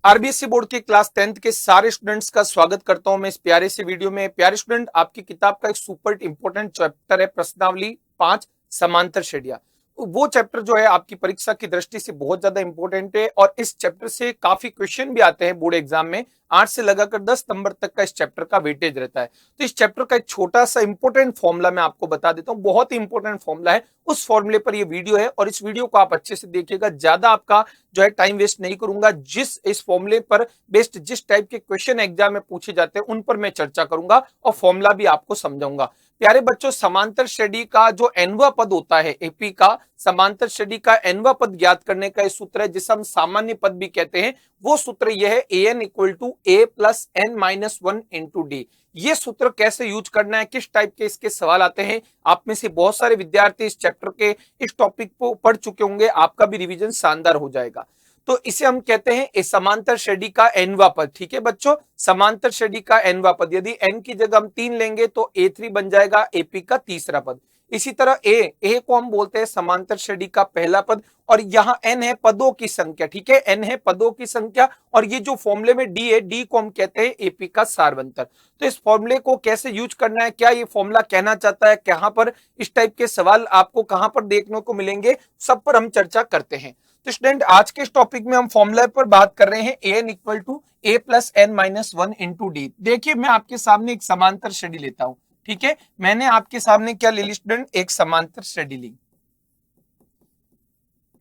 RBSC board के class 10th के सारे स्टूडेंट्स का स्वागत करता हूं मैं इस प्यारे से वीडियो में। प्यारे स्टूडेंट, आपकी किताब का एक सुपर इंपॉर्टेंट चैप्टर है प्रश्नावली 5 समांतर श्रेणियां। वो चैप्टर जो है आपकी परीक्षा की दृष्टि से बहुत ज्यादा इंपॉर्टेंट है और इस चैप्टर से काफी क्वेश्चन भी आते हैं बोर्ड एग्जाम में। 8 से लगाकर 10 नंबर तक का इस चैप्टर का वेटेज रहता है। तो इस चैप्टर का एक छोटा सा इंपॉर्टेंट फॉर्मूला मैं आपको बता देता हूं, बहुत ही इंपॉर्टेंट फॉर्मूला है। उस फॉर्मूले पर ये वीडियो है और इस वीडियो को आप अच्छे से देखिएगा, ज्यादा आपका जो है टाइम वेस्ट नहीं करूंगा। जिस इस फॉर्मूले पर बेस्ड जिस टाइप के क्वेश्चन एग्जाम में पूछे जाते हैं उन पर मैं चर्चा करूंगा और फॉर्मूला भी आपको समझाऊंगा। प्यारे बच्चों, समांतर श्रेणी का जो nवां पद होता है एपी का, समांतर श्रेणी का nवां पद ज्ञात करने का सूत्र है जिसे हम सामान्य पद भी कहते हैं। वो सूत्र यह है an equal to a plus n minus 1 into d. ये सूत्र कैसे यूज करना है, किस टाइप के इसके सवाल आते हैं, आप में से बहुत सारे विद्यार्थी इस चैप्टर के इस टॉपिक को पढ़ चुके होंगे, आपका भी रिवीजन शानदार हो जाएगा। तो इसे हम कहते हैं ए समांतर श्रेणी का nवां पद। ठीक है बच्चों, समांतर श्रेणी का nवां पद, यदि n की जगह हम 3 लेंगे तो a3 बन जाएगा एपी का तीसरा पद। इसी तरह ए को हम बोलते हैं समांतर श्रेणी का पहला पद और यहां n है पदों की संख्या। ठीक है, n है पदों की संख्या और ये जो फॉर्मूले में डी है, डी को हम कहते हैं एपी का सारवंतर। तो इस फॉर्मूले को कैसे यूज करना है, क्या ये फॉर्मूला कहना चाहता है, कहां पर इस टाइप के सवाल आपको कहां पर देखने को मिलेंगे, सब पर हम चर्चा करते हैं। तो स्टूडेंट, आज के इस टॉपिक में हम फॉर्मूला पर बात कर रहे हैं an equal to a plus n minus 1 into d. देखिए, मैं आपके सामने एक समांतर श्रेणी लेता हूं। ठीक है, मैंने आपके सामने क्या ले ली स्टूडेंट, एक समांतर श्रेणी ली।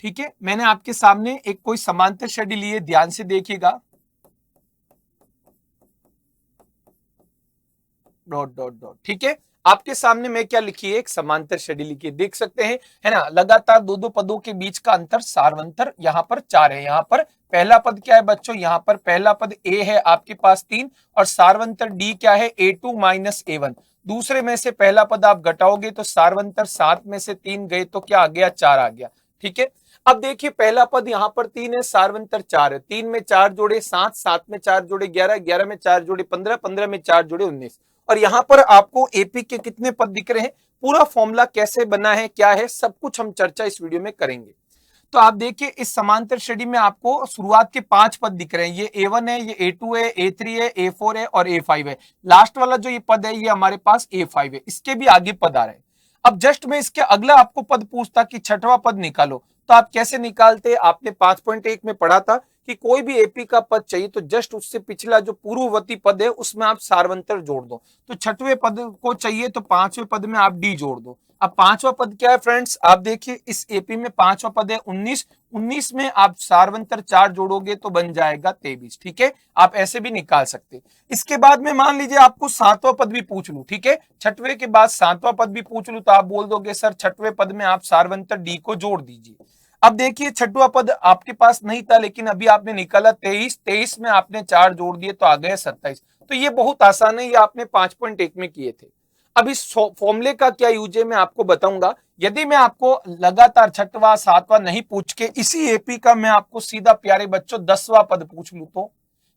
ठीक है, मैंने आपके सामने एक कोई समांतर श्रेणी ली है, ध्यान से देखिएगा। Dot dot dot. ठीक है, आपके सामने मैं क्या लिखी है, एक समांतर श्रेणी लिखी है, देख सकते हैं, है ना। लगातार दो दो पदों के बीच का अंतर सारवंतर यहाँ पर 4 है। यहाँ पर पहला पद क्या है बच्चों, यहाँ पर पहला पद a है आपके पास 3 और सारवंतर d क्या है a2 माइनस a1। दूसरे में से पहला पद आप घटाओगे तो सारवंतर 7 में से 3 गए तो क्या आ गया, 4 आ गया। ठीक है, अब देखिए पहला पद यहाँ पर 3 है, सारवंतर 4 है। 3 में 4 जोड़े 7, 7 में 4 जोड़े 11, 11 में 4 जोड़े 15, 15 में 4 जोड़े 19। और यहाँ पर आपको एपी के कितने पद दिख रहे हैं, पूरा फॉर्मूला कैसे बना है, क्या है, सब कुछ हम चर्चा इस वीडियो में करेंगे। तो आप देखिए, इस समांतर श्रेणी में आपको शुरुआत के 5 पद दिख रहे हैं। ये a1 है, ये a2 है, a3 है, a4 है और a5 है। लास्ट वाला जो ये पद है ये हमारे पास a5 है। इसके भी आगे पद आ रहे हैं। अब जस्ट में इसके अगला आपको पद पूछता कि छठवां पद निकालो, तो आप कैसे निकालते, आपने 5.1 में पढ़ा था कि कोई भी एपी का पद चाहिए तो जस्ट उससे पिछला जो पूर्ववर्ती पद है उसमें आप सारवंतर जोड़ दो। तो छठवें पद को चाहिए तो 5वें पद में आप डी जोड़ दो। अब 5वां पद क्या है फ्रेंड्स, आप देखिए इस एपी में 5वां पद है 19। 19 में आप सारवंतर 4 जोड़ोगे तो बन जाएगा 23। ठीक है, आप ऐसे भी निकाल सकते। इसके बाद में मान लीजिए आपको 7वां पद भी पूछ लूं। ठीक है, छठवें के बाद 7वां पद भी पूछ लूं तो आप बोल दोगे सर छठवें पद में आप सारवंतर डी को जोड़ दीजिए। अब देखिए, छठवां पद आपके पास नहीं था लेकिन अभी आपने निकाला 23, 23 में आपने 4 जोड़ दिए तो आ गए 27। तो ये बहुत आसान है, ये आपने 5.1 में किए थे। अब इस फॉर्मूले का क्या यूज है मैं आपको बताऊंगा। यदि मैं आपको लगातार छठवां 7वां नहीं पूछ के इसी एपी का मैं आपको सीधा प्यारे बच्चों 10वां पद पूछ लूं तो,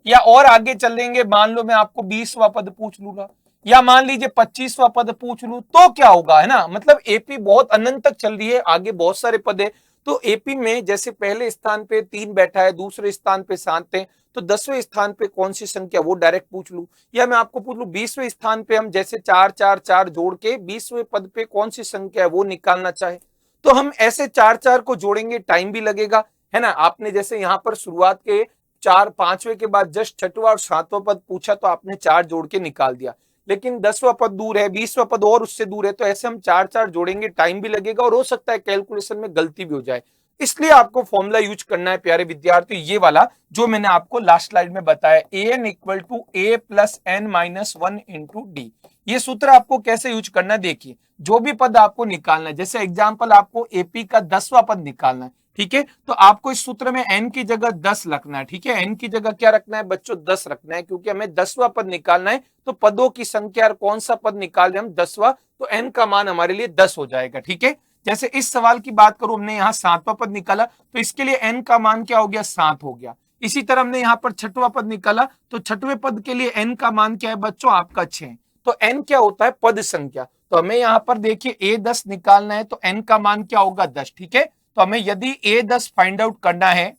या और आगे चलेंगे, मान लो मैं आपको 20वां पद पूछ लूंगा या मान लीजिए 25वां पद पूछ लूं तो क्या होगा, है ना। मतलब एपी बहुत अनंत तक चल रही है, आगे बहुत सारे पद है। तो एपी में जैसे पहले स्थान पे 3 बैठा है, दूसरे स्थान पे 7 है, तो 10वें स्थान पे कौन सी संख्या वो डायरेक्ट पूछ लूं, या मैं आपको पूछ लूं 20वें स्थान पे हम जैसे 4 4 4 जोड़ के 20वें पद पे कौन सी संख्या है वो निकालना चाहे तो हम ऐसे 4 4 को जोड़ेंगे, टाइम भी लगेगा, है ना। आपने जैसे यहाँ पर शुरुआत के 4 5वें के बाद जस्ट छठवां और 7वां पद पूछा तो आपने 4 जोड़ के निकाल दिया, लेकिन 10वां पद दूर है, 20वां पद और उससे दूर है, तो ऐसे हम 4 4 जोड़ेंगे, टाइम भी लगेगा और हो सकता है कैलकुलेशन में गलती भी हो जाए। इसलिए आपको फॉर्मूला यूज करना है प्यारे विद्यार्थी, ये वाला जो मैंने आपको लास्ट स्लाइड में बताया, an equal to a plus n minus 1 into d. ये सूत्र आपको कैसे यूज करना है, देखिए जो भी पद आपको निकालना है, जैसे एग्जाम्पल आपको एपी का 10वां पद निकालना है। ठीक है, तो आपको इस सूत्र में n की जगह 10 रखना है। ठीक है, n की जगह क्या रखना है बच्चों, 10 रखना है, क्योंकि हमें 10वां पद निकालना है। तो पदों की संख्या कौन सा पद निकाल रहे हम, 10वां, तो n का मान हमारे लिए 10 हो जाएगा। ठीक है, जैसे इस सवाल की बात करूं, हमने यहाँ 7वां पद निकाला तो इसके लिए n का मान क्या हो गया, 7 हो गया। इसी तरह हमने यहाँ पर छठवां पद निकाला तो छठवें पद के लिए n का मान क्या है बच्चों, आपका 6। तो n क्या होता है, पद संख्या। तो हमें यहाँ पर देखिए a10 निकालना है तो n का मान क्या होगा, 10। ठीक है, तो हमें यदि a10 फाइंड आउट करना है,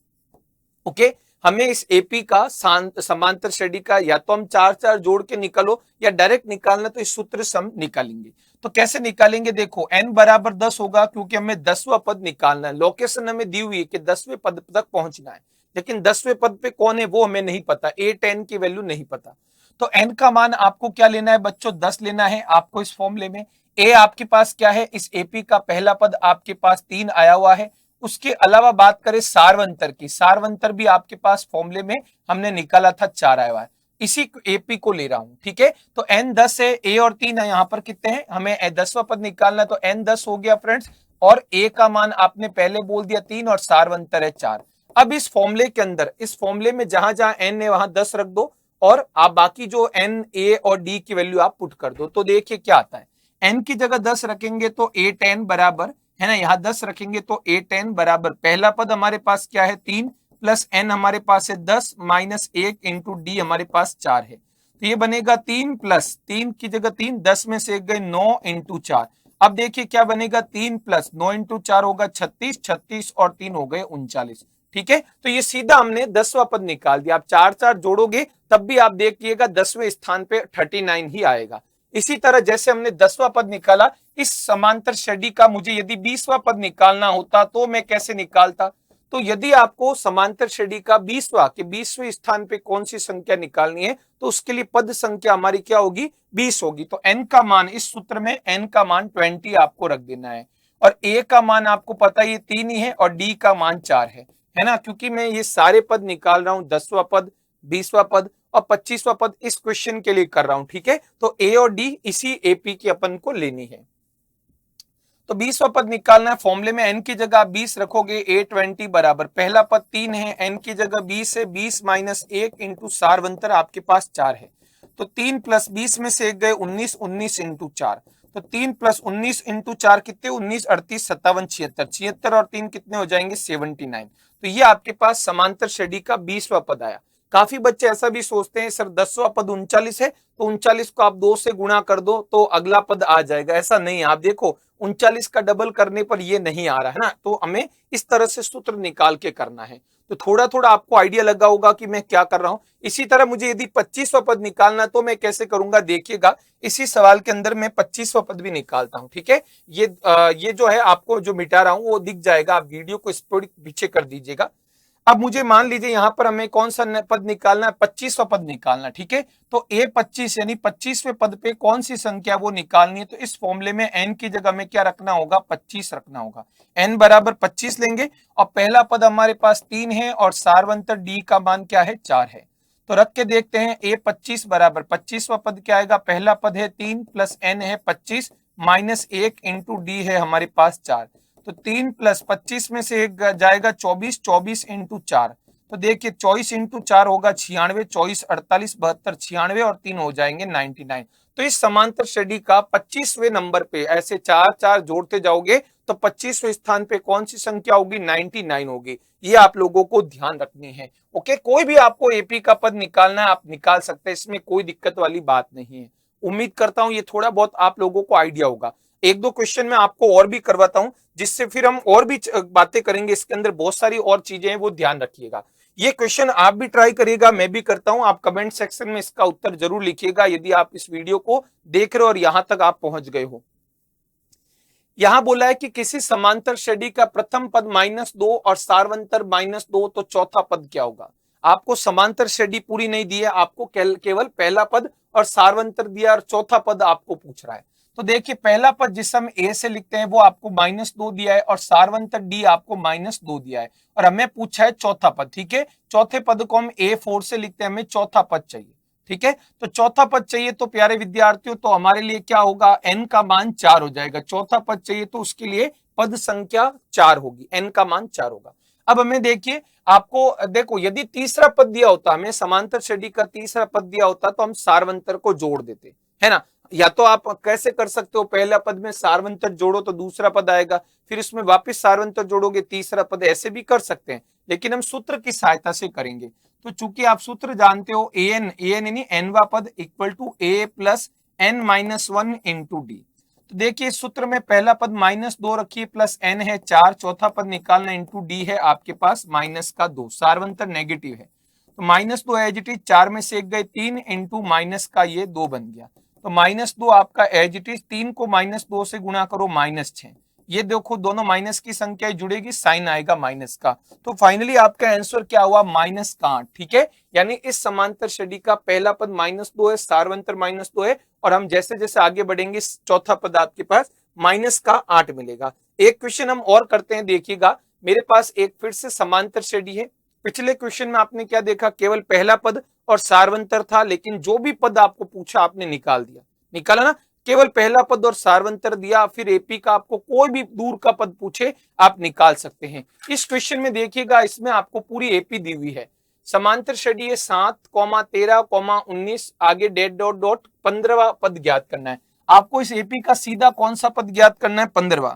ओके, हमें इस एपी का समांतर श्रेणी का या तो हम 4 जोड़ के निकालो या डायरेक्ट निकालना, तो इस सूत्र से हम निकालेंगे। तो कैसे निकालेंगे, देखो n बराबर 10 होगा क्योंकि हमें 10वां पद निकालना है। लोकेशन हमें दी हुई है कि 10वें पद तक पहुंचना है, लेकिन 10वें पद पे कौन है वो हमें नहीं पता, a 10 की वैल्यू नहीं पता। तो n का मान आपको क्या लेना है बच्चों, 10 लेना है आपको इस फॉर्मूले में। a आपके पास क्या है, इस एपी का पहला पद आपके पास 3 आया हुआ है। उसके अलावा बात करें सारवंतर की, सारवंतर भी आपके पास फॉर्मूले में हमने निकाला था 4 आया हुआ है, इसी एपी को ले रहा हूं। ठीक है, तो n 10 है, a और 3 है, यहां पर कितने हैं, हमें 10वां पद निकालना है, तो n 10 हो गया फ्रेंड्स। और a का मान आपने पहले बोल दिया 3 और सारवंतर है 4। अब इस फॉर्मूले के अंदर, इस फॉर्मूले में जहां जहां n है वहां 10 रख दो और आप बाकी जो n, a और d की वैल्यू आप पुट कर दो। तो देखिए क्या आता है, n की जगह 10 रखेंगे तो a 10 बराबर है ना, यहां 10 रखेंगे तो a 10 बराबर पहला पद हमारे पास क्या है 3 प्लस n हमारे पास है 10 माइनस 1 इंटू डी हमारे पास 4 है। तो ये बनेगा 3 प्लस 3 की जगह 3, 10 में से 1 गए 9 इंटू 4। अब देखिए क्या बनेगा, 3 प्लस 9 इंटू 4 होगा 36, 36 और 3 हो गए 39। ठीक है, तो ये सीधा हमने 10वां पद निकाल दिया। आप 4 जोड़ोगे तब भी आप देखिएगा 10वें स्थान पे 39 ही आएगा। इसी तरह जैसे हमने 10वां पद निकाला, इस समांतर श्रेणी का मुझे यदि 20वां पद निकालना होता तो मैं कैसे निकालता। तो यदि आपको समांतर श्रेणी का 20वां के 20वें स्थान पे कौन सी संख्या निकालनी है, तो उसके लिए पद संख्या हमारी क्या होगी, 20 होगी। तो n का मान, इस सूत्र में n का मान 20 आपको रख देना है। और a का मान आपको पता है ये 3 ही है और d का मान 4 है ना, क्योंकि मैं ये सारे पद निकाल रहा हूं, 10वां पद, 20वां पद और 25वां पद इस क्वेश्चन के लिए कर रहा हूं। ठीक है, तो a और d इसी एपी की अपन को लेनी है। तो 20वां पद निकालना है, फॉर्मूले में n की जगह 20 रखोगे, a 20 बराबर पहला पद 3 है, n की जगह 20 है, 20 माइनस 1 इंटू सारवंतर आपके पास 4 है। तो 3 प्लस 20 में से 1 गए 19, 19 इंटू 4। तो 3 प्लस 19 इंटू 4 कितने, 19, 38, 57, 76, 76 और 3 कितने हो जाएंगे 79। तो ये आपके पास समांतर श्रेणी का 20वां पद आया। काफी बच्चे ऐसा भी सोचते हैं सर 10वां पद 39 है, तो 39 को आप 2 से गुणा कर दो तो अगला पद आ जाएगा। ऐसा नहीं है, आप देखो 39 का डबल करने पर ये नहीं आ रहा है ना, तो हमें इस तरह से सूत्र निकाल के करना है। तो थोड़ा थोड़ा आपको आइडिया लगा होगा कि मैं क्या कर रहा हूं। इसी तरह मुझे यदि 25वां पद निकालना तो मैं कैसे करूंगा, देखिएगा इसी सवाल के अंदर मैं 25वां पद भी निकालता हूं। ठीक है, ये जो है आपको जो मिटा रहा हूं वो दिख जाएगा, आप वीडियो को स्पीड पीछे कर दीजिएगा। अब मुझे मान लीजिए यहां पर हमें कौन सा पद निकालना है, 25वां पद निकालना। ठीक है, तो a 25 यानी 25वें पद पे कौन सी संख्या वो निकालनी है, तो इस फॉर्मूले में n की जगह में क्या रखना होगा, 25 रखना होगा। n बराबर 25 लेंगे और पहला पद हमारे पास 3 है और सारवंतर d का मान क्या है, 4 है। तो रख के देखते हैं, a 25 बराबर 25वां पद क्या आएगा, पहला पद है 3 प्लस n है 25 माइनस 1 इंटू डी है हमारे पास 4। तो 3 प्लस 25 में से 1 जाएगा 24, 24 इंटू 4। तो देखिए 24 इंटू 4 होगा 96, 24, 48, 72, 96 और 3 हो जाएंगे 99। तो इस समांतर श्रेणी का 25वें नंबर पे ऐसे 4 जोड़ते जाओगे तो 25वें स्थान पे कौन सी संख्या होगी, 99 होगी। ये आप लोगों को ध्यान रखनी है। ओके, कोई भी आपको एपी का पद निकालना है आप निकाल सकते हैं, इसमें कोई दिक्कत वाली बात नहीं है। उम्मीद करता हूं ये थोड़ा बहुत आप लोगों को आइडिया होगा। एक दो क्वेश्चन मैं आपको और भी करवाता हूं, जिससे फिर हम और भी बातें करेंगे। इसके अंदर बहुत सारी और चीजें हैं, वो ध्यान रखिएगा। ये क्वेश्चन आप भी ट्राई करिएगा, मैं भी करता हूं। आप कमेंट सेक्शन में इसका उत्तर जरूर लिखिएगा यदि आप इस वीडियो को देख रहे हो और यहां तक आप पहुंच गए हो। यहां बोला है कि किसी समांतर श्रेणी का प्रथम पद -2 और सारवंतर -2, तो चौथा पद क्या होगा। आपको समांतर श्रेणी पूरी नहीं दी है, आपको केवल पहला पद और सारवंतर दिया और चौथा पद आपको पूछ रहा है। तो देखिए पहला पद जिसे हम ए से लिखते हैं वो आपको -2 दिया है और सारवंतर डी आपको -2 दिया है और हमें पूछा है चौथा पद। ठीक है, चौथे पद को हम A4 से लिखते हैं, हमें चौथा पद चाहिए। ठीक है, तो चौथा पद चाहिए तो प्यारे विद्यार्थियों तो हमारे लिए क्या होगा, n का मान 4 हो जाएगा। चौथा पद चाहिए तो उसके लिए पद संख्या 4 होगी, n का मान 4 होगा। अब हमें देखिए, आपको देखो यदि तीसरा पद दिया होता, हमें समांतर श्रेणी का तीसरा पद दिया होता तो हम सारवंतर को जोड़ देते, है ना। या तो आप कैसे कर सकते हो, पहला पद में सारवंतर जोड़ो तो दूसरा पद आएगा, फिर उसमें वापस सारवंतर जोड़ोगे तीसरा पद, ऐसे भी कर सकते हैं। लेकिन हम सूत्र की सहायता से करेंगे। तो चूंकि आप सूत्र जानते हो, an यानी nवा पद equal to a plus n-1 into D. तो देखिए इस सूत्र में पहला पद -2 रखिए प्लस n है 4, चौथा पद निकालना इंटू डी है आपके पास -2, सार्वंतर नेगेटिव है तो -2 एज इट इज, 4 में से एक गए 3 इंटू माइनस का ये 2 बन गया, तो -2 आपका एज इट इज, 3 को -2 से गुणा करो -6, ये देखो दोनों माइनस की संख्या जुड़ेगी, साइन आएगा माइनस का, तो फाइनली आपका आंसर क्या हुआ -8। ठीक है, यानी इस समांतर श्रेणी का पहला पद -2 है, सार्वंतर -2 है, और हम जैसे जैसे आगे बढ़ेंगे चौथा पद आपके पास -8 मिलेगा। एक क्वेश्चन हम और करते हैं, देखिएगा मेरे पास एक फिर से समांतर श्रेणी है। पिछले क्वेश्चन में आपने क्या देखा, केवल पहला पद और सार्वंतर था, लेकिन जो भी पद आपको पूछा आपने निकाल दिया, निकाला ना, केवल पहला पद और सार्वंतर दिया, फिर एपी का आपको कोई भी दूर का पद पूछे आप निकाल सकते हैं। इस क्वेश्चन में देखिएगा, इसमें आपको पूरी एपी दी हुई है, समांतर श्रेणी है 7, 13, 19, आगे डेट डॉट डॉट 15वां पद ज्ञात करना है। आपको इस एपी का सीधा कौन सा पद ज्ञात करना है, 15वां।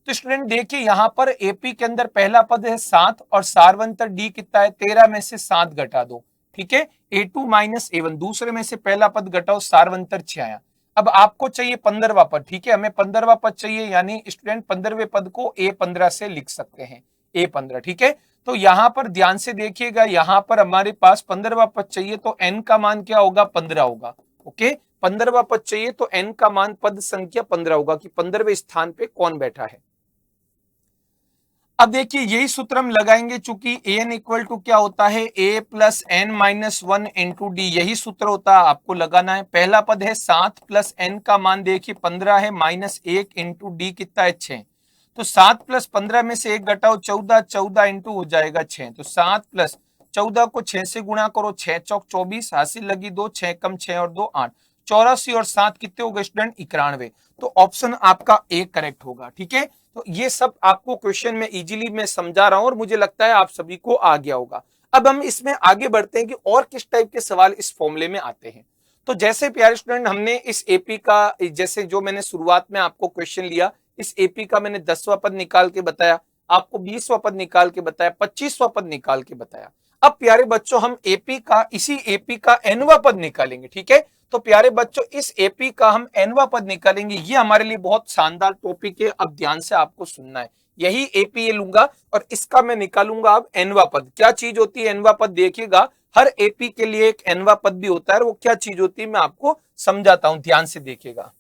तो स्टूडेंट देखिए यहाँ पर एपी के अंदर पहला पद है 7 और सार्वंतर डी कितना है, 13 में से 7 घटा दो, ठीक है, A2 माइनस A1, दूसरे में से पहला पद घटाओ, सार्वंतर 6 आया। अब आपको चाहिए 15वां पद, ठीक है, हमें 15वां पद चाहिए, यानी स्टूडेंट 15वें पद को A15 से लिख सकते हैं, A15, ठीक है। तो यहाँ पर ध्यान से देखिएगा, यहाँ पर हमारे पास 15वां पद चाहिए, तो n का मान क्या होगा, 15 होगा, ओके। 15वां पद चाहिए तो n का मान पद संख्या 15 होगा कि 15वें स्थान पे कौन बैठा है। अब देखिए यही सूत्र हम लगाएंगे, चूंकि an इक्वल टू क्या होता है, a plus n minus 1 into d, यही सूत्र होता है, आपको लगाना है। पहला पद है 7 प्लस n का मान देखिए 15 है, माइनस 1 इंटू डी कितना है 6, तो 7 प्लस 15 में से 1 घटाओ 14, 14 इंटू हो जाएगा 6, तो 7 प्लस 14 को 6 से गुणा करो, 6 चौक 24, हासिल लगी 2, 6 कम 6 और 2 8, 84 और 7 कितने हो गए स्टूडेंट, 91, तो ऑप्शन आपका ए करेक्ट होगा, ठीक है। तो ये सब आपको क्वेश्चन में इजीली मैं समझा रहा हूं और मुझे लगता है आप सभी को आ गया होगा। अब हम इसमें आगे बढ़ते हैं कि और किस टाइप के सवाल इस फॉर्मूले में आते हैं। तो जैसे प्यारे स्टूडेंट हमने इस एपी का, जैसे जो मैंने शुरुआत में आपको क्वेश्चन लिया, इस एपी का मैंने 10वां पद निकाल के बताया, आपको 20वां पद निकाल के बताया, 25वां पद निकाल के बताया। अब प्यारे बच्चों हम एपी का, इसी एपी का nवां पद निकालेंगे, ठीक है। तो प्यारे बच्चों इस एपी का हम nवां पद निकालेंगे, ये हमारे लिए बहुत शानदार टॉपिक है, अब ध्यान से आपको सुनना है। यही एपी लूंगा और इसका मैं निकालूंगा अब nवां पद। क्या चीज होती है nवां पद, देखिएगा हर एपी के लिए एक nवां पद भी होता है, वो क्या चीज होती है मैं आपको समझाता हूं, ध्यान से देखिएगा।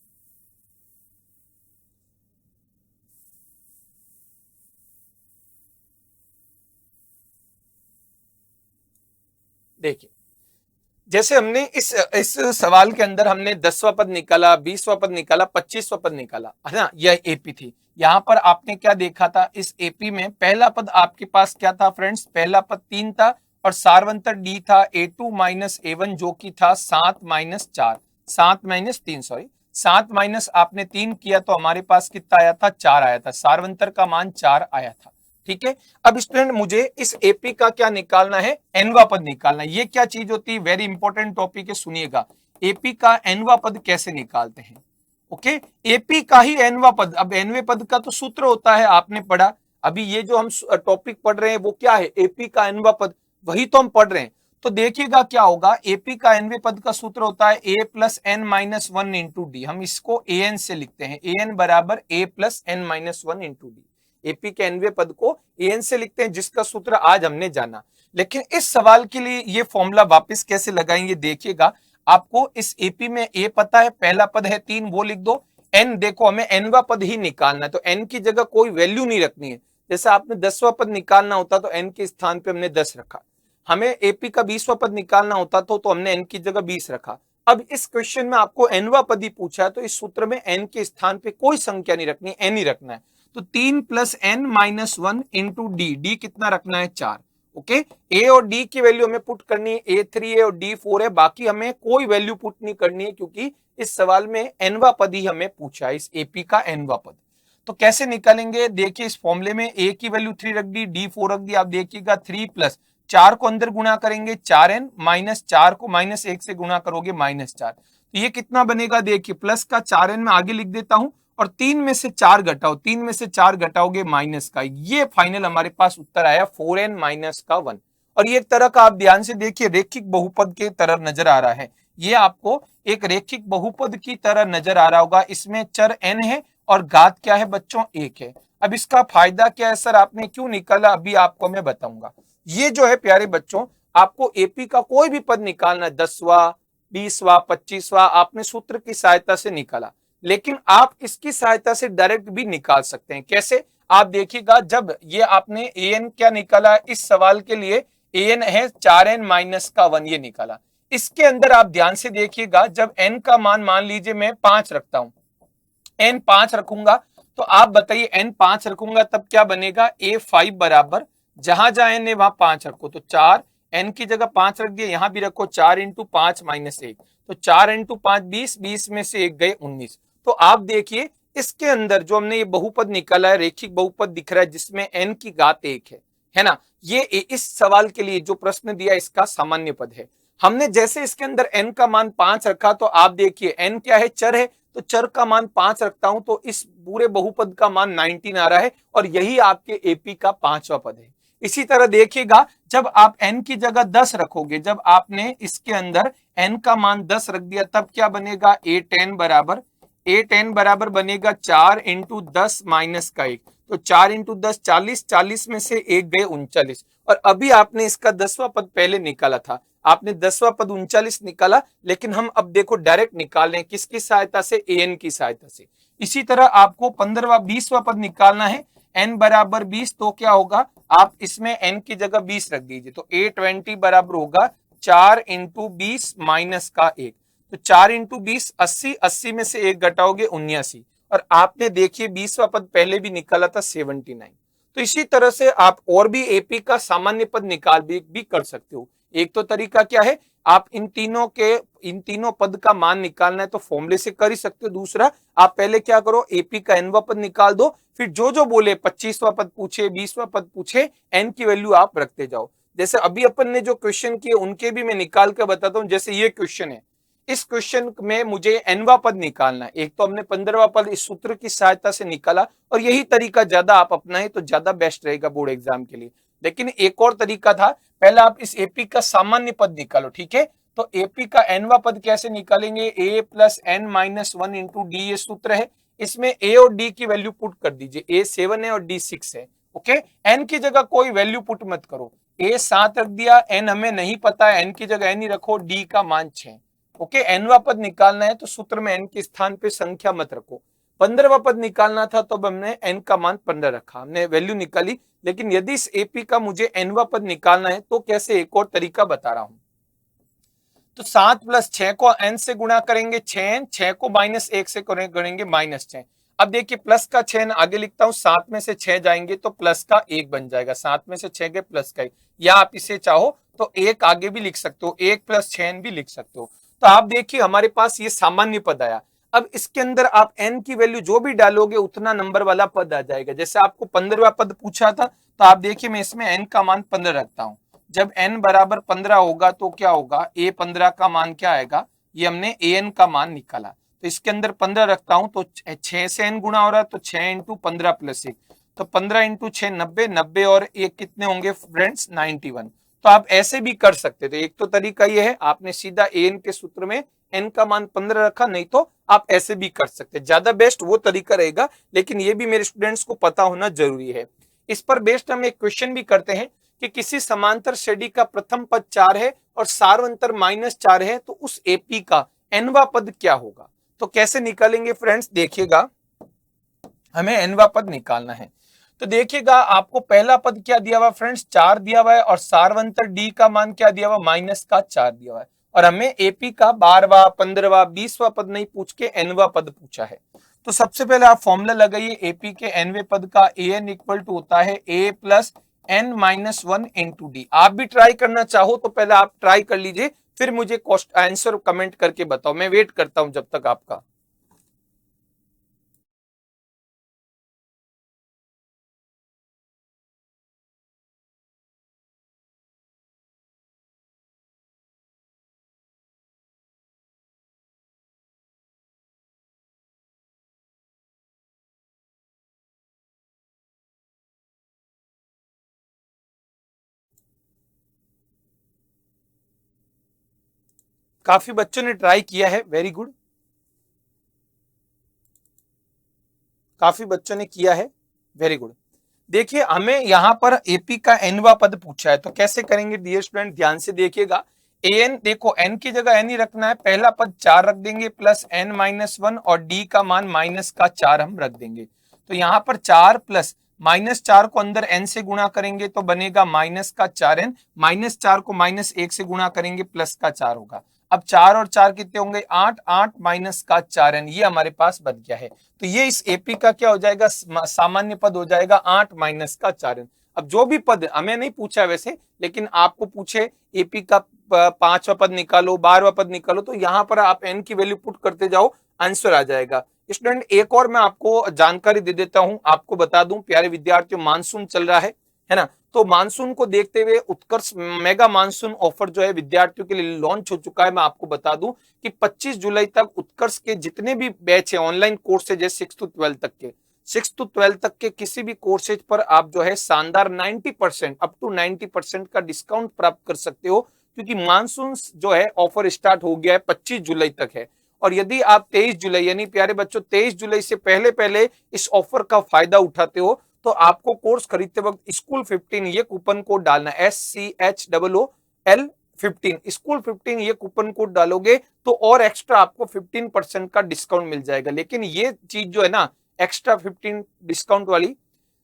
देखिए जैसे हमने इस सवाल के अंदर हमने 10वां पद निकाला, 20वां पद निकाला, 25वां पद निकाला, है ना, यह एपी थी। यहां पर आपने क्या देखा था, इस एपी में पहला पद आपके पास क्या था फ्रेंड्स, पहला पद 3 था और सार्वंतर डी था A2 माइनस A1 जो कि था 7 माइनस 4, 7 माइनस 3, सॉरी 7 माइनस आपने 3 किया तो हमारे पास कितना आया था, 4 आया था, सार्वंतर का मान 4 आया था, ठीक है। अब स्टूडेंट मुझे इस एपी का क्या निकालना है, nवां पद निकालना है। ये क्या चीज होती है, वेरी इंपॉर्टेंट टॉपिक है, सुनिएगा। एपी का nवां पद कैसे निकालते हैं, ओके। एपी का ही nवां पद, अब nवें पद का तो सूत्र होता है, आपने पढ़ा, अभी ये जो हम टॉपिक पढ़ रहे हैं वो क्या है, एपी का nवां पद, वही तो हम पढ़ रहे हैं। तो देखिएगा क्या होगा, एपी का nवें पद का सूत्र होता है a plus n minus 1 into D, हम इसको an से लिखते हैं, an बराबर a plus n minus 1 into D. AP के nवें पद को an से लिखते हैं, जिसका सूत्र आज हमने जाना। लेकिन इस सवाल के लिए ये फॉर्मूला वापस कैसे लगाएंगे, देखिएगा। आपको इस एपी में a पता है, पहला पद है 3, वो लिख दो। n देखो हमें nवां पद ही निकालना है, तो n की जगह कोई वैल्यू नहीं रखनी है। जैसे आपने 10वां पद निकालना होता तो n के स्थान पे हमने 10 रखा, हमें एपी का 20वां पद निकालना होता तो हमने n की जगह 20 रखा। अब इस क्वेश्चन में आपको nवां पद ही पूछा है, तो इस सूत्र में n के स्थान पे कोई संख्या नहीं रखनी, n ही रखना है। तो 3 plus n minus 1 into D, D कितना रखना है, 4, ओके। ए और डी की वैल्यू हमें पुट करनी है, A3 है और D4 है, बाकी हमें कोई वैल्यू पुट नहीं करनी है, क्योंकि इस सवाल में nवां पद ही हमें पूछा है, इस एपी का nवां पद। तो कैसे निकालेंगे, देखिए इस फॉर्मूले में a की वैल्यू 3 रख दी, D4 रख दी, आप देखिएगा 3 प्लस 4 को अंदर गुणा करेंगे 4n, माइनस 4 को माइनस 1 से गुणा करोगे -4, तो ये कितना बनेगा, देखिए प्लस का 4n में आगे लिख देता हूं और 3 में से 4 घटाओ, 3 में से 4 घटाओगे माइनस का, ये फाइनल हमारे पास उत्तर आया 4n माइनस का 1। और ये एक तरह का आप ध्यान से देखिए रेखिक बहुपद के तरह नजर आ रहा है, ये आपको एक रेखिक बहुपद की तरह नजर आ रहा होगा। इसमें चर n है और घात क्या है बच्चों 1 है। अब इसका फायदा क्या है सर, आपने क्यों निकाला, अभी आपको मैं बताऊंगा। ये जो है प्यारे बच्चों, आपको एपी का कोई भी पद निकालना है, 10वां 20वां 25वां, आपने सूत्र की सहायता से निकाला, लेकिन आप इसकी सहायता से डायरेक्ट भी निकाल सकते हैं। कैसे, आप देखिएगा, जब ये आपने एन क्या निकाला इस सवाल के लिए, एन है 4n-1 ये निकाला। इसके अंदर आप ध्यान से देखिएगा, जब n का मान लीजिए मैं 5 रखता हूं, n 5 रखूंगा, तो आप बताइए n 5 रखूंगा तब क्या बनेगा, a5 बराबर, जहां जहां n है वहां 5 रखो, तो 4, n की जगह 5 रख दिया, यहां भी रखो 4 इंटू 5 माइनस 1, तो 4 इंटू 5 20, 20 में से 1 गए 19। तो आप देखिए इसके अंदर जो हमने ये बहुपद निकाला है, रेखिक बहुपद दिख रहा है जिसमें n की घात 1 है ना, ये इस सवाल के लिए जो प्रश्न दिया इसका सामान्य पद है। हमने जैसे इसके अंदर n का मान 5 रखा, तो आप देखिए n क्या है, चर है, तो चर का मान 5 रखता हूं तो इस पूरे बहुपद का मान 19 आ रहा है, और यही आपके एपी का 5वां पद है। इसी तरह देखिएगा, जब आप n की जगह 10 रखोगे, जब आपने इसके अंदर n का मान 10 रख दिया, तब क्या बनेगा, a10 बराबर बनेगा 4 इंटू 10 माइनस का 1, तो 4 इंटू 10 40, 40 में से 1 गए 39, और अभी आपने इसका 10वां पद पहले निकाला था, आपने 10वां पद 39 निकाला, लेकिन हम अब देखो डायरेक्ट निकाल रहे हैं किसकी सहायता से, एन की सहायता से। इसी तरह आपको 15वां 20वां पद निकालना है, n बराबर 20, तो क्या होगा, आप इसमें n की जगह 20 रख दीजिए, तो a20 बराबर होगा 4 इंटू 20 माइनस का 1, तो 4 इंटू 20 80, 80 में से 1 घटाओगे 79, और आपने देखिए 20वां पद पहले भी निकाला था 79। तो इसी तरह से आप और भी एपी का सामान्य पद निकाल भी कर सकते हो। एक तो तरीका क्या है, आप इन तीनों पद का मान निकालना है तो फॉर्मूले से कर ही सकते हो। दूसरा, आप पहले क्या करो, एपी का एनवा पद निकाल दो, फिर जो जो बोले 25वां पद पूछे 20वां पद पूछे, एन की वैल्यू आप रखते जाओ। जैसे अभी अपन ने जो क्वेश्चन किए उनके भी मैं निकाल कर बताता हूं। जैसे ये क्वेश्चन है, इस क्वेश्चन में मुझे एनवा पद निकालना है, एक तो हमने 15वां पद इस सूत्र की सहायता से निकाला, और यही तरीका ज्यादा आप अपनाएं तो ज्यादा बेस्ट रहेगा बोर्ड एग्जाम के लिए। लेकिन एक और तरीका था, पहले आप इस एपी का सामान्य पद निकालो, ठीक है। तो एपी का एनवा पद कैसे निकालेंगे, a plus N minus 1 into d, ये सूत्र है। इसमें a और d की वैल्यू पुट कर दीजिए, a 7 है और d 6 है, ओके। n की जगह कोई वैल्यू पुट मत करो, a 7 रख दिया, n हमें नहीं पता है, n की जगह n ही रखो, d का मान 6, ओके। nवा पद निकालना है तो सूत्र में n के स्थान पे संख्या मत रखो। 15वां पद निकालना था तो हमने n का मान 15 रखा, हमने वैल्यू निकाली। लेकिन यदि इस एपी का मुझे nवा पद निकालना है तो कैसे, एक और तरीका बता रहा हूं। तो 7 प्लस 6 को n से गुणा करेंगे 6n, 6 को माइनस 1 से करेंगे -6। अब देखिए प्लस का 6 आगे लिखता हूं, 7 में से 6 जाएंगे तो प्लस का 1 बन जाएगा, 7 में से 6 गए प्लस का 1, या आप इसे चाहो तो 1 आगे भी लिख सकते हो, 1 प्लस 6n भी लिख सकते हो। तो आप देखिए हमारे पास ये सामान्य पद आया। अब इसके अंदर आप n की वैल्यू जो भी डालोगे उतना नंबर वाला पद आ जाएगा। जैसे आपको 15वां पद पूछा था, तो आप देखिए मैं इसमें n का मान 15 रखता हूं। जब n बराबर 15 होगा तो क्या होगा, a 15 का मान क्या आएगा, ये हमने an का मान निकाला, तो इसके अंदर 15 रखता हूं, तो 6 से n गुणा हो रहा है, तो 6 इंटू 15 प्लस 1, तो 15 इंटू 6 90, 90 और 1 कितने होंगे फ्रेंड्स 91। तो आप ऐसे भी कर सकते थे, एक तो तरीका ये है, आपने सीधा an के सूत्र में n का मान 15 रखा, नहीं तो आप ऐसे भी कर सकते, ज्यादा बेस्ट वो तरीका रहेगा। लेकिन ये भी मेरे स्टूडेंट्स को पता होना जरूरी है। इस पर बेस्ड हम एक क्वेश्चन भी करते हैं कि किसी समांतर श्रेणी का प्रथम पद 4 है और सारवंतर -4 है, तो उस एपी का एनवा पद क्या होगा। तो कैसे निकालेंगे फ्रेंड्स, देखिएगा हमें एनवा पद निकालना है। तो देखिएगा आपको पहला पद क्या दिया हुआ फ्रेंड्स, 4 दिया हुआ है, और सारवंतर डी का मान क्या दिया हुआ, -4 दिया हुआ है, और हमें एपी का 12वां 15वां 20वां पद नहीं पूछ के एनवा पद पूछा है। तो सबसे पहले आप फॉर्मूला लगाइए, एपी के एनवे पद का, an इक्वल टू होता है a plus n minus 1 into D. आप भी ट्राई करना चाहो तो पहले आप ट्राई कर लीजिए, फिर मुझे आंसर कमेंट करके बताओ, मैं वेट करता हूं जब तक आपका। काफी बच्चों ने ट्राई किया है, वेरी गुड, काफी बच्चों ने किया है, वेरी गुड। देखिए हमें यहाँ पर एपी का एनवा पद पूछा है, तो कैसे करेंगे डियर स्टूडेंट, ध्यान से देखिएगा। एन, देखो एन की जगह एन ही रखना है, पहला पद 4 रख देंगे प्लस एन माइनस 1 और डी का मान माइनस का 4 हम रख देंगे। तो यहाँ पर 4 प्लस -4 को अंदर n से गुणा करेंगे तो बनेगा -4n, -4 को -1 से गुणा करेंगे प्लस का 4 होगा। अब 4 और 4 कितने होंगे, 8, 8 माइनस का 4n, ये हमारे पास बन गया है। तो ये इस एपी का क्या हो जाएगा, सामान्य पद हो जाएगा 8 माइनस का 4n। अब जो भी पद हमें नहीं पूछा वैसे, लेकिन आपको पूछे एपी का 5वां पद निकालो, 12वां पद निकालो, तो यहाँ पर आप n की वैल्यू पुट करते जाओ, आंसर आ जाएगा। स्टूडेंट एक और मैं आपको जानकारी दे देता हूं, आपको बता दूं प्यारे विद्यार्थियों, मानसून चल रहा है ना, तो मानसून को देखते हुए उत्कर्ष मेगा मानसून ऑफर जो है विद्यार्थियों के लिए लॉन्च हो चुका है। मैं आपको बता दूं कि 25 जुलाई तक उत्कर्ष के जितने भी बैच है ऑनलाइन कोर्सेज है 6 to 12 तक के, 6 to 12 तक के किसी भी कोर्सेज पर आप जो है शानदार 90% अप टू 90% का डिस्काउंट प्राप्त कर सकते हो, क्योंकि मानसून जो है ऑफर स्टार्ट हो गया है 25 जुलाई तक है। और यदि आप 23 जुलाई यानी प्यारे बच्चों 23 जुलाई से पहले पहले इस ऑफर का फायदा उठाते हो, तो आपको कोर्स खरीदते वक्त स्कूल 15 ये कूपन कोड डालना, SCHOOL15 स्कूल 15 ये कूपन कोड डालोगे तो और एक्स्ट्रा आपको 15% का डिस्काउंट मिल जाएगा। लेकिन ये चीज जो है ना एक्स्ट्रा 15 डिस्काउंट वाली,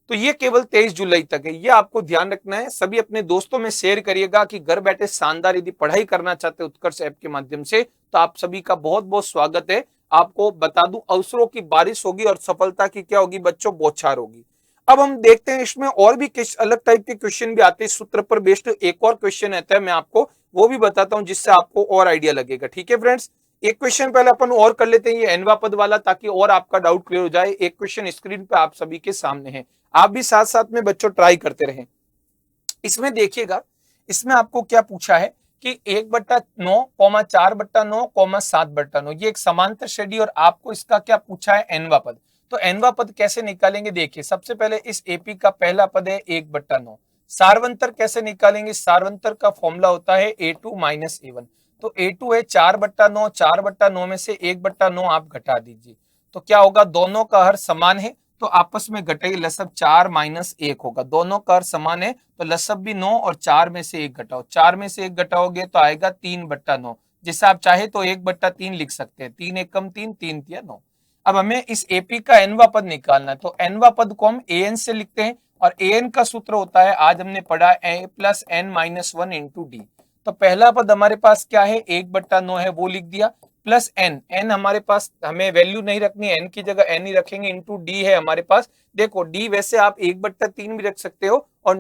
तो ये केवल 23 जुलाई तक है, ये आपको ध्यान रखना है। सभी अपने दोस्तों में शेयर करिएगा कि घर बैठे शानदार यदि पढ़ाई करना चाहते हैं उत्कर्ष ऐप के माध्यम से, तो आप सभी का बहुत बहुत स्वागत है। आपको बता दूं अवसरों की बारिश होगी और सफलता की क्या होगी बच्चों, बौछार होगी। अब हम देखते हैं इसमें और भी किस अलग टाइप के क्वेश्चन भी आते हैं, सूत्र पर बेस्ड एक और क्वेश्चन आता है, मैं आपको वो भी बताता हूं जिससे आपको और आइडिया लगेगा। ठीक है फ्रेंड्स, एक क्वेश्चन पहले अपन और कर लेते हैं, ये एनवा पद वाला, ताकि और आपका डाउट क्लियर हो जाए। एक क्वेश्चन स्क्रीन पे आप सभी के सामने है, आप भी साथ साथ में बच्चों ट्राई करते रहें। इसमें देखिएगा, इसमें आपको क्या पूछा है कि 1/9, 4/9, 7/9, ये एक समांतर श्रेणी और आपको इसका क्या पूछा है, एनवा पद। तो एनवा पद कैसे निकालेंगे, देखिए सबसे पहले इस एपी का पहला पद है 1/9, सारवंतर कैसे निकालेंगे, सारवंतर का फॉर्मूला होता है A2 माइनस A1। तो A2 है 4/9, 4/9 में से 1/9 आप घटा दीजिए, तो क्या होगा, दोनों का हर समान है तो आपस में घटाइए, लसब 4 माइनस 1 होगा, दोनों का हर समान है तो लसब भी 9 और 4 में से 1 घटाओ, 4 में से 1 घटाओगे तो आएगा 3/9, जिसे आप चाहे तो 1/3 लिख सकते हैं, 3 1 कम 3, 3 तिया 9। अब हमें इस एपी का एनवा पद निकालना है, तो एनवा पद को हम एन से लिखते हैं और एन का सूत्र होता है, आज हमने पढ़ा A plus N minus 1 into D. तो पहला पद हमारे पास क्या है, 1/9 है, वो लिख दिया, प्लस एन, एन हमारे पास हमें वैल्यू नहीं रखनी, एन की जगह एन ही रखेंगे, इंटू डी है हमारे पास। देखो डी वैसे आप 1/3 भी रख सकते हो और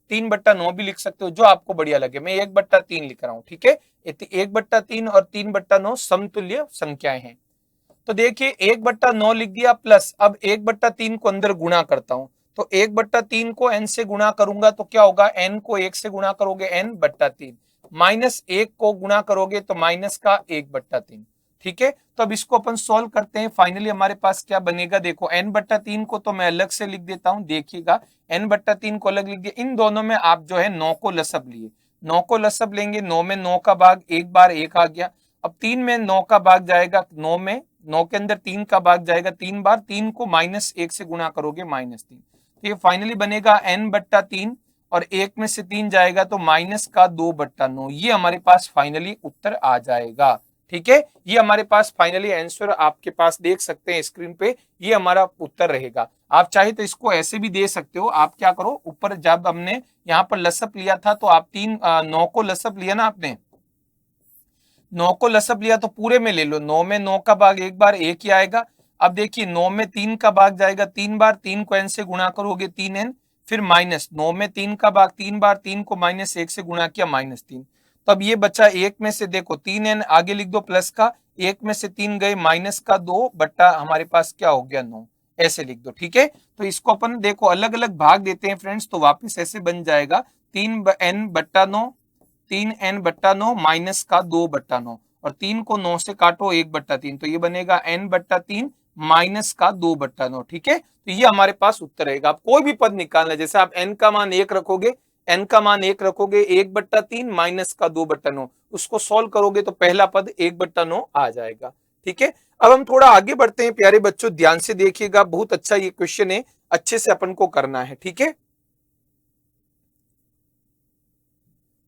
3/9 भी लिख सकते हो, जो आपको बढ़िया लगे। मैं 1/3 लिख रहा हूं, ठीक है, 1/3 और 3/9 समतुल्य संख्याएं हैं। तो देखिए 1/9 लिख दिया, प्लस अब 1/3 को अंदर गुणा करता हूं, तो 1/3 को n से गुणा करूंगा तो क्या होगा, n को 1 से गुणा करोगे n/3, माइनस 1 को गुणा करोगे तो माइनस का 1/3। ठीक है, तो अब इसको अपन सॉल्व करते हैं, फाइनली हमारे पास क्या बनेगा, देखो n/3 को तो मैं अलग से लिख देता हूं, देखिएगा n/3 को अलग लिख दिया, इन दोनों में आप जो है 9 को लसब लिए, 9 को लसब लेंगे, 9 में 9 का भाग एक बार 1 आ गया, अब 3 में 9 का भाग जाएगा, 9 में 9 के अंदर 3 का भाग जाएगा 3 बार, 3 को -1 से गुणा करोगे -3, तो ये फाइनली बनेगा n/3 और 1 में से 3 जाएगा तो माइनस का 2/9, ये हमारे पास फाइनली उत्तर आ जाएगा। ठीक है, ये हमारे पास फाइनली आंसर आपके पास देख सकते हैं स्क्रीन पे, ये हमारा उत्तर रहेगा। आप चाहे तो इसको ऐसे भी दे सकते हो, आप क्या करो, ऊपर जब हमने यहाँ पर लसब लिया था तो आप 9 को लसब लिया ना आपने, 9 को लसब लिया तो पूरे में ले लो, 9 में 9 का भाग एक बार 1 ही आएगा। अब देखिए 9 में 3 का भाग जाएगा 3 बार, 3 को n से गुणा करोगे 3n, फिर माइनस 9 में 3 का भाग 3 बार, 3 को -1 से गुणा किया -3, तो अब ये बचा 1 में से, देखो 3n आगे लिख दो प्लस का, 1 में से 3 गए माइनस का 2 बट्टा हमारे पास क्या हो गया 9, ऐसे लिख दो। ठीक है, तो इसको अपन देखो अलग अलग भाग देते हैं फ्रेंड्स, तो वापिस ऐसे बन जाएगा 3n/9, 3n/9 माइनस का 2/9 और 3 को 9 से काटो 1/3, तो ये बनेगा n/3 माइनस का 2/9। ठीक है, तो ये हमारे पास उत्तर रहेगा। आप कोई भी पद निकालना, जैसे आप n का मान 1 रखोगे, n का मान 1 रखोगे 1/3 माइनस का 2/9, उसको सॉल्व करोगे तो पहला पद 1/9 आ जाएगा। ठीक है, अब हम थोड़ा आगे बढ़ते हैं प्यारे बच्चों, ध्यान से देखिएगा, बहुत अच्छा ये क्वेश्चन है, अच्छे से अपन को करना है। ठीक है,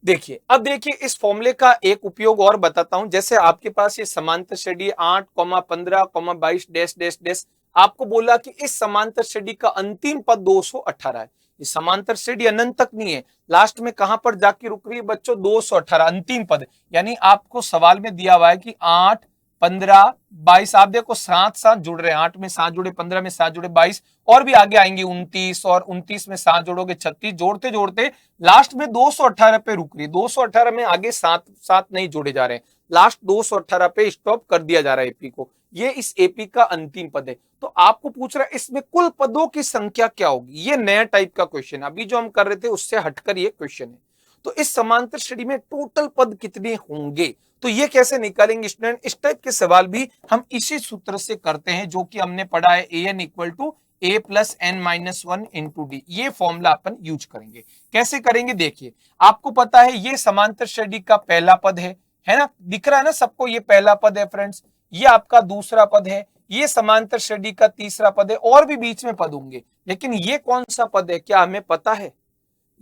देखिए अब देखिए इस फॉर्मूले का एक उपयोग और बताता हूं। जैसे आपके पास ये समांतर श्रेणी 8,15,22 डैश डैश डैश, आपको बोला कि इस समांतर श्रेणी का अंतिम पद 218 है। ये समांतर श्रेणी अनंत तक नहीं है, लास्ट में कहां पर जाके रुक रही है बच्चों, 218 अंतिम पद। यानी आपको सवाल में दिया हुआ है कि 8, 15, 22, आप देखो साथ साथ जुड़ रहे हैं, 8 में 7 जुड़े, 15 में 7 जुड़े, 22 और भी आगे आएंगे 29, और 29 में 7 जोड़ोगे 36, जोड़ते जोड़ते लास्ट में 218 पे रुक रही है। 218 में आगे 7 7 नहीं जोड़े जा रहे हैं, लास्ट 218 पे स्टॉप कर दिया जा रहा है एपी को। ये इस एपी का अंतिम पद है। तो आपको पूछ रहा है इसमें कुल पदों की संख्या क्या होगी। ये नया टाइप का क्वेश्चन, अभी जो हम कर रहे थे उससे हटकर ये क्वेश्चन है। तो इस समांतर श्रेणी में टोटल पद कितने होंगे, तो ये कैसे निकालेंगे स्टूडेंट। इस टाइप के सवाल भी हम इसी सूत्र से करते हैं जो कि हमने पढ़ा है, an equal to a plus N minus 1 into d. ये फॉर्मूला अपन यूज करेंगे। कैसे करेंगे देखिए, आपको पता है ये समांतर श्रेणी का पहला पद है ना, दिख रहा है ना सबको, ये पहला पद है फ्रेंड्स, ये आपका दूसरा पद है, ये समांतर श्रेणी का तीसरा पद है, और भी बीच में पद होंगे, लेकिन ये कौन सा पद है क्या हमें पता है।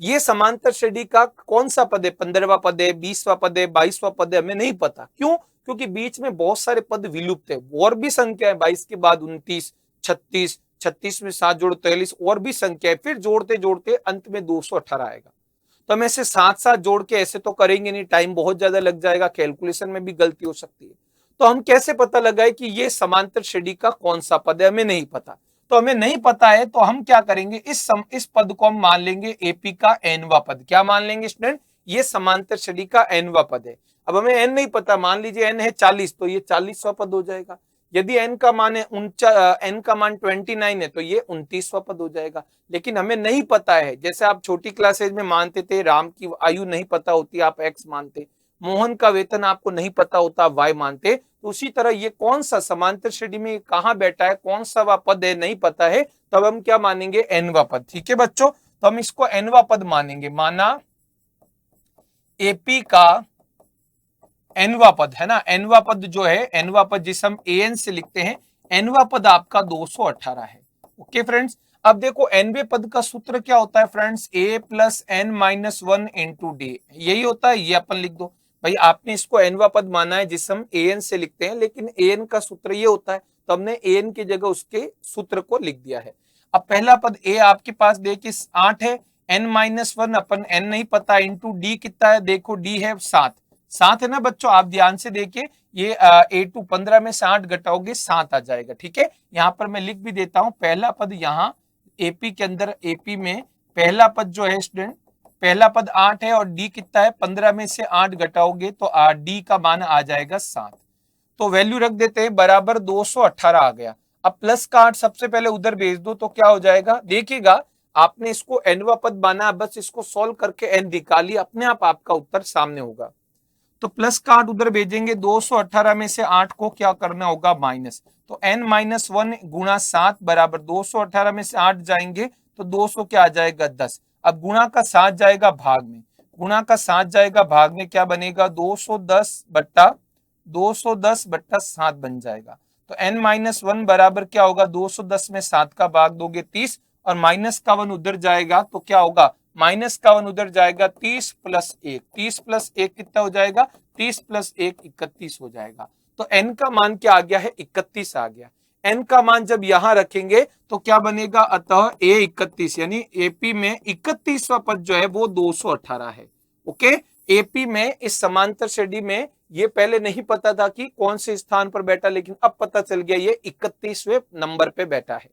ये समांतर श्रेणी का कौन सा पद है, 15वां पद है, 20वां पद है, 22वां पद है, हमें नहीं पता। क्यों, क्योंकि बीच में बहुत सारे पद विलुप्त है, और भी संख्या है, 22 के बाद 29, 36, 36 में 7 जोड़ 43 और भी संख्या है, फिर जोड़ते जोड़ते अंत में 218 आएगा। तो हम ऐसे साथ साथ जोड़ के ऐसे तो करेंगे नहीं, टाइम बहुत ज्यादा लग जाएगा, कैलकुलेशन में भी गलती हो सकती है। तो हम कैसे पता लगाए कि ये समांतर श्रेणी का कौन सा पद है, हमें नहीं पता। तो हमें नहीं पता है तो हम क्या करेंगे, इस पद को हम मान लेंगे एपी का एनवा पद। क्या मान लेंगे स्टूडेंट, ये समांतर श्रेणी का एनवा पद है। अब हमें एन नहीं पता, मान लीजिए एन है 40, तो ये 40वां पद हो जाएगा। यदि एन का मान है एन का मान 29 है तो ये 29वां पद हो जाएगा। लेकिन हमें नहीं पता है, जैसे आप छोटी क्लासेज में मानते थे राम की आयु नहीं पता होती, आप एक्स मानते, मोहन का वेतन आपको नहीं पता होता, वाई मानते। तो उसी तरह ये कौन सा समांतर श्रेणी में कहां बैठा है, कौन सा वह पद है, नहीं पता है, तब हम क्या मानेंगे, एनवा पद। ठीक है बच्चों, तो हम इसको एनवा पद मानेंगे। माना एपी का एनवा पद है ना, एनवा पद जो है, एनवा पद जिसे हम एन से लिखते हैं, एनवा पद आपका 218 है। ओके फ्रेंड्स, अब देखो एनवे पद का सूत्र क्या होता है friends, a plus N minus 1 into d, यही होता है। ये अपन लिख दो भाई, आपने इसको एनवा पद माना है जिसे हम एन से लिखते हैं, लेकिन एन का सूत्र ये होता है, तो हमने एन की जगह उसके सूत्र को लिख दिया है। अब पहला पद ए आपके पास देखिए 8 है, एन माइनस 1 अपन एन नहीं पता, इंटू डी कितना है, देखो डी है 7 है ना बच्चों, आप ध्यान से देखिए, ये A2 15 में से 8 घटाओगे 7 आ जाएगा। ठीक है, यहाँ पर मैं लिख भी देता हूं, पहला पद यहाँ एपी के अंदर, एपी में पहला पद जो है स्टूडेंट, पहला पद 8 है और डी कितना है, 15 में से 8 घटाओगे तो डी का मान आ जाएगा 7। तो वैल्यू रख देते हैं, बराबर 218 आ गया। अब प्लस का 8 सबसे पहले उधर भेज दो तो क्या हो जाएगा, देखिएगा आपने इसको एनवा पद माना, बस इसको सोल्व करके एन निकालिए, अपने आप आपका उत्तर सामने होगा। तो प्लस का 8 उधर भेजेंगे, 218 में से 8 को क्या करना होगा, माइनस, तो n माइनस 1 गुणा 7 बराबर 218 में से 8 जाएंगे तो 200 क्या आ जाएगा 10। अब गुणा का 7 जाएगा भाग में, गुणा का 7 जाएगा भाग में, क्या बनेगा 210/7 बन जाएगा। तो n माइनस 1 बराबर क्या होगा, 210 में 7 का भाग दोगे 30, और माइनस का 1 उधर जाएगा तो क्या होगा, माइनस का 1 उधर जाएगा, 30 प्लस 1, 30 प्लस 1 कितना हो जाएगा, 30 प्लस 1 31 हो जाएगा। तो n का मान क्या आ गया है, 31 आ गया। n का मान जब यहां रखेंगे तो क्या बनेगा, अतः a 31 यानी एपी में 31वां पद जो है वो 218 है। ओके, एपी में इस समांतर श्रेणी में ये पहले नहीं पता था कि कौन से स्थान पर बैठा, लेकिन अब पता चल गया ये 31वें नंबर पे बैठा है।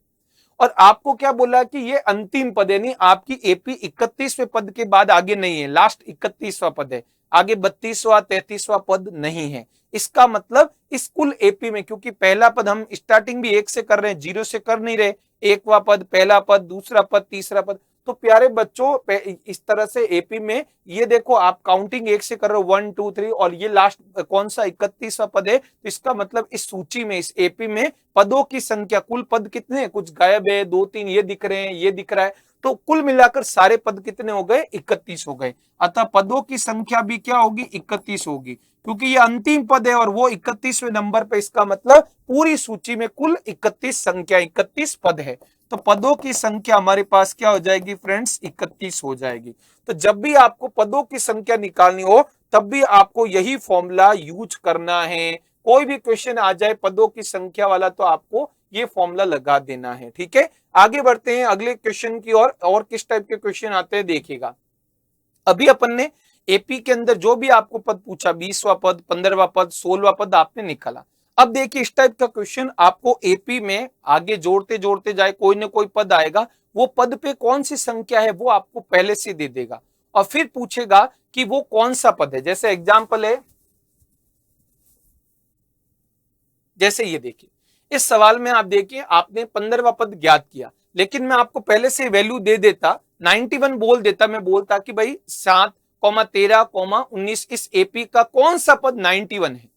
और आपको क्या बोला कि ये अंतिम पद है, नहीं आपकी एपी 31वें पद के बाद आगे नहीं है, लास्ट 31वां पद है, आगे 32वां 33वां पद नहीं है। इसका मतलब इस कुल एपी में, क्योंकि पहला पद हम स्टार्टिंग भी 1 से कर रहे हैं, 0 से कर नहीं रहे, 1वां पद, पहला पद, दूसरा पद, तीसरा पद, तो प्यारे बच्चों इस तरह से एपी में ये देखो आप काउंटिंग 1 से कर रहे हो 1 2 3 और ये लास्ट कौन सा 31वां पद है, तो इसका मतलब इस सूची में इस एपी में पदों की संख्या कुल पद कितने हैं, कुछ गायब है 2 3 ये दिख रहे हैं, ये दिख रहा है, तो कुल मिलाकर सारे पद कितने हो गए 31 हो गए। अतः पदों की संख्या भी क्या होगी 31 होगी, क्योंकि ये अंतिम पद है और वो 31वें नंबर पे, इसका मतलब पूरी सूची में कुल 31 संख्या 31 पद है, तो पदों की संख्या हमारे पास क्या हो जाएगी फ्रेंड्स 31 हो जाएगी। तो जब भी आपको पदों की संख्या निकालनी हो तब भी आपको यही फॉर्मूला यूज करना है। कोई भी क्वेश्चन आ जाए पदों की संख्या वाला तो आपको ये फॉर्मूला लगा देना है। ठीक है, आगे बढ़ते हैं अगले क्वेश्चन की ओर। और किस टाइप के क्वेश्चन आते हैं देखिएगा। अभी अपन ने एपी के अंदर जो भी आपको पद पूछा 20वां पद, 15वां पद, 16वां पद आपने निकाला। अब देखिए इस टाइप का क्वेश्चन आपको एपी में आगे जोड़ते जोड़ते जाए कोई ना कोई पद आएगा, वो पद पे कौन सी संख्या है वो आपको पहले से दे देगा और फिर पूछेगा कि वो कौन सा पद है। जैसे एग्जाम्पल है, जैसे ये देखिए इस सवाल में आप देखिए आपने 15वां पद ज्ञात किया, लेकिन मैं आपको पहले से वैल्यू दे देता 91 बोल देता, मैं बोलता कि भाई 7, 13, 19 इस एपी का कौन सा पद 91 है।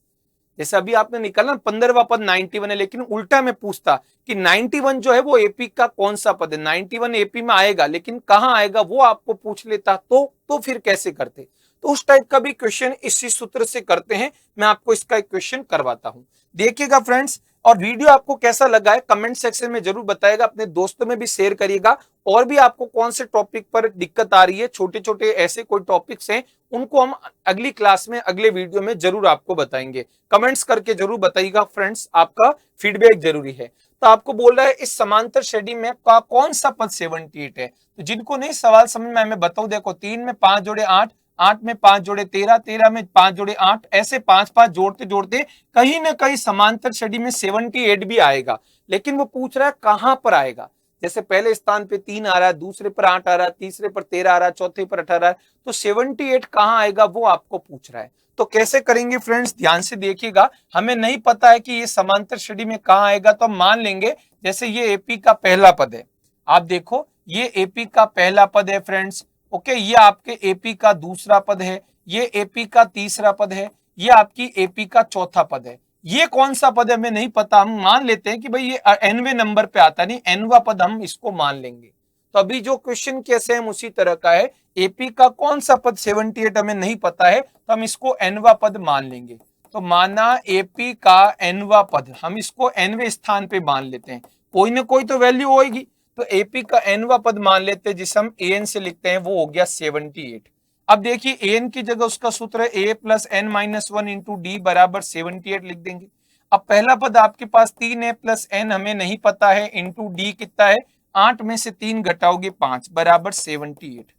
जैसे अभी आपने निकाला 15वां पद 91 है, लेकिन उल्टा मैं पूछता कि 91 जो है वो एपी का कौन सा पद है। 91 एपी में आएगा लेकिन कहां आएगा वो आपको पूछ लेता तो फिर कैसे करते। तो उस टाइप का भी क्वेश्चन इसी सूत्र से करते हैं। मैं आपको इसका एक क्वेश्चन करवाता हूं, देखिएगा फ्रेंड्स। और वीडियो आपको कैसा लगा है कमेंट सेक्शन में जरूर बताइएगा, अपने दोस्तों में भी शेयर करिएगा। और भी आपको कौन से टॉपिक पर दिक्कत आ रही है, छोटे छोटे ऐसे कोई टॉपिक्स हैं उनको हम अगली क्लास में अगले वीडियो में जरूर आपको बताएंगे। कमेंट्स करके जरूर बताइएगा फ्रेंड्स, आपका फीडबैक जरूरी है। तो आपको बोल रहा है इस समांतर श्रेणी में का कौन सा पद 78 है। तो जिनको नहीं सवाल समझ में मैं बताऊं, देखो 3 में 5 जोड़े 8, 8 में 5 जोड़े 13, 13 में 5 जोड़े 8, ऐसे 5 5 जोड़ते जोड़ते कहीं ना कहीं समांतर श्रेणी में 78 भी आएगा। लेकिन वो पूछ रहा है कहां पर आएगा। जैसे पहले स्थान पे 3 आ रहा है, दूसरे पर 8 आ रहा है, तीसरे पर 13 आ रहा है, चौथे पर 18 है, तो 78 कहां आएगा वो आपको पूछ रहा है। तो कैसे करेंगे फ्रेंड्स, ध्यान से देखिएगा। हमें नहीं पता है कि ये समांतर श्रेणी में कहां आएगा, तो हम मान लेंगे जैसे ये एपी का पहला पद है। आप देखो ये एपी का पहला पद है फ्रेंड्स, ओके, ये आपके एपी का दूसरा पद है, ये एपी का तीसरा पद है, ये आपकी एपी का चौथा पद है। ये कौन सा पद है हमें नहीं पता, हम मान लेते हैं कि भाई ये एनवे नंबर पे आता, नहीं एनवा पद हम इसको मान लेंगे। तो अभी जो क्वेश्चन कैसे हम उसी तरह का है, एपी का कौन सा पद 78 हमें नहीं पता है तो हम इसको एनवा पद मान लेंगे। तो माना एपी का एनवा पद, हम इसको एनवे स्थान पे मान लेते हैं, कोई ना कोई तो वैल्यू होगी, तो एपी का एनवा पद मान लेते हैं जिसे हम एन से लिखते हैं, वो हो गया 78। अब देखिए एन की जगह उसका सूत्र है a plus N minus 1 into d बराबर 78 लिख देंगे। अब पहला पद आपके पास 3a प्लस एन हमें नहीं पता है, इंटू डी कितना है, 8 में से 3 घटाओगे 5 बराबर 78।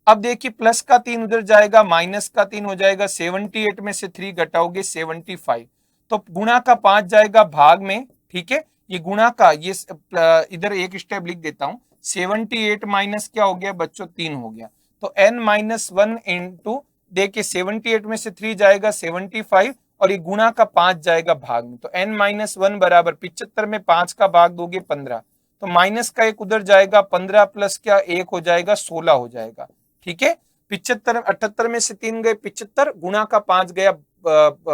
अब देखिए प्लस का 3 उधर जाएगा, माइनस का 3 हो जाएगा, 78 में से 3 घटाओगे 75, तो गुणा का 5 जाएगा भाग में। ठीक है, ये गुणा का ये इधर एक स्टेप लिख देता हूं, 78 माइनस क्या हो गया बच्चों 3 हो गया, तो n माइनस 1 इंटू देखिए 78 में से 3 जाएगा 75 और ये गुणा का 5 जाएगा भाग में, तो n माइनस 1 बराबर 75 में 5 का भाग दोगे 15, तो माइनस का 1 उधर जाएगा, 15 प्लस क्या 1 हो जाएगा 16 हो जाएगा। ठीक है, 75 78 में से 3 गए 75, गुणा का 5 गया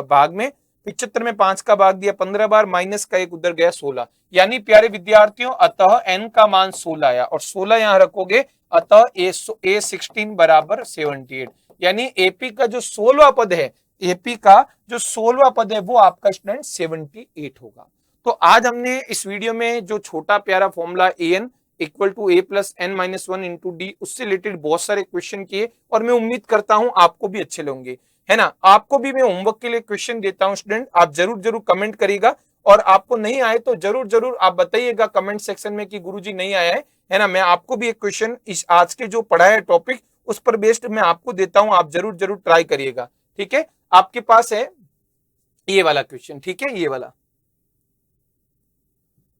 भाग में, 75 में 5 का भाग दिया 15 बार, माइनस का 1 उधर गया 16। यानी प्यारे विद्यार्थियों अतः n का मान 16 आया और 16 यहां रखोगे, अतः a 16 बराबर 78। यानी एपी का जो 16वां पद है, एपी का जो 16वां पद है वो आपका स्टूडेंट 78 होगा। तो आज हमने इस वीडियो में जो छोटा प्यारा formula an equal to a plus N minus 1 into d, उससे रिलेटेड बहुत सारे क्वेश्चन किए और मैं उम्मीद करता हूं आपको भी अच्छे लगेंगे, है ना। आपको भी मैं होमवर्क के लिए क्वेश्चन देता हूं स्टूडेंट, आप जरूर जरूर कमेंट करिएगा और आपको नहीं आए तो जरूर जरूर आप बताइएगा कमेंट सेक्शन में कि गुरुजी नहीं आया है ना। मैं आपको भी एक क्वेश्चन इस आज के जो पढ़ा है टॉपिक उस पर बेस्ड मैं आपको देता हूं, आप जरूर जरूर ट्राई करिएगा। ठीक है, आपके पास है ये वाला क्वेश्चन, ठीक है, ये वाला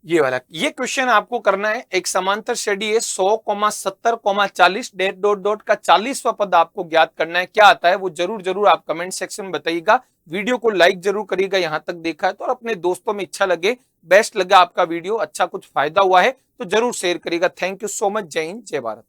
ये क्वेश्चन आपको करना है। एक समांतर श्रेणी है 100, 70, 40 डेट डॉट डॉट का 40वां पद आपको ज्ञात करना है। क्या आता है वो जरूर जरूर आप कमेंट सेक्शन में बताइएगा। वीडियो को लाइक जरूर करिएगा यहां तक देखा है तो, और अपने दोस्तों में इच्छा लगे, बेस्ट लगा आपका वीडियो, अच्छा कुछ फायदा हुआ है तो जरूर शेयर करिएगा। थैंक यू सो मच, जय हिंद जय भारत।